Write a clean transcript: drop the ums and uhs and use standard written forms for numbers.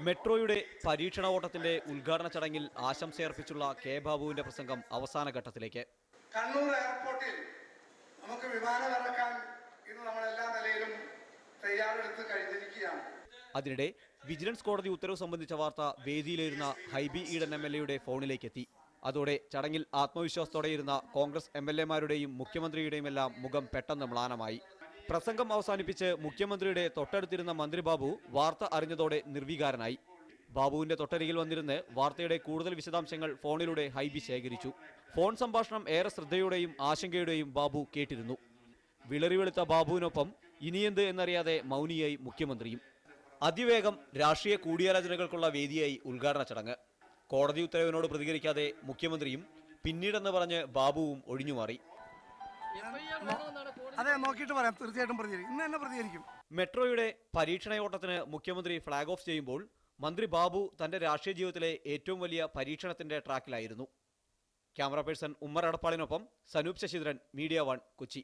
മെട്രോയുടെ പരീക്ഷണ ഓട്ടത്തിന്റെ ഉദ്ഘാടന ചടങ്ങിൽ ആശംസയർപ്പിച്ചുള്ള കെ ബാബുവിന്റെ പ്രസംഗം അവസാന ഘട്ടത്തിലേക്ക്. കണ്ണൂർ എയർപോർട്ടിൽ നമുക്ക് വിമാനം ഇറക്കാൻ ഇന്ന് നമ്മൾ എല്ലാ നിലയിലും തയ്യാറെടുത്ത് കഴിഞ്ഞിരിക്കുകയാണ്. അതിനിടെ വിജിലൻസ് കോടതി ഉത്തരവ് സംബന്ധിച്ച വാർത്ത വേദിയിലിരുന്ന ഹൈബി ഈഡൻ MLA ഫോണിലേക്ക് എത്തി. അതോടെ ചടങ്ങിൽ ആത്മവിശ്വാസത്തോടെയിരുന്ന കോൺഗ്രസ് MLAമാരുടെയും മുഖ്യമന്ത്രിയുടെയും എല്ലാം മുഖം പെട്ടെന്ന് മ്ലാനമായി. പ്രസംഗം അവസാനിപ്പിച്ച് മുഖ്യമന്ത്രിയുടെ തൊട്ടടുത്തിരുന്ന മന്ത്രി ബാബു വാർത്ത അറിഞ്ഞതോടെ നിർവികാരനായി. ബാബുവിന്റെ തൊട്ടരികിൽ വന്നിരുന്ന് വാർത്തയുടെ കൂടുതൽ വിശദാംശങ്ങൾ ഫോണിലൂടെ ഹൈബി ശേഖരിച്ചു. ഫോൺ സംഭാഷണം ഏറെ ശ്രദ്ധയോടെയും ആശങ്കയുടെയും ബാബു കേട്ടിരുന്നു. വിളറി വെളുത്ത ബാബുവിനൊപ്പം ഇനിയെന്ത് എന്നറിയാതെ മൗനിയായി മുഖ്യമന്ത്രിയും. അതിവേഗം രാഷ്ട്രീയ കൂടിയാലോചനകൾക്കുള്ള വേദിയായി ഉദ്ഘാടന ചടങ്ങ്. കോടതി ഉത്തരവിനോട് പ്രതികരിക്കാതെ മുഖ്യമന്ത്രിയും പിന്നീടെന്ന് പറഞ്ഞ് ബാബുവും ഒഴിഞ്ഞുമാറി. അതെ, നോക്കിയിട്ട് പറയാം. തീർച്ചയായിട്ടും പ്രതികരിക്കും. ഇന്ന് തന്നെ പ്രതികരിക്കും. മെട്രോയുടെ പരീക്ഷണയോട്ടത്തിന് മുഖ്യമന്ത്രി ഫ്ളാഗ് ഓഫ് ചെയ്യുമ്പോൾ മന്ത്രി ബാബു തന്റെ രാഷ്ട്രീയ ജീവിതത്തിലെ ഏറ്റവും വലിയ പരീക്ഷണത്തിന്റെ ട്രാക്കിലായിരുന്നു. ക്യാമറ പേഴ്സൺ ഉമ്മർ എടപ്പാളിനൊപ്പം സനൂപ് ശശിധരൻ, മീഡിയ 1, കൊച്ചി.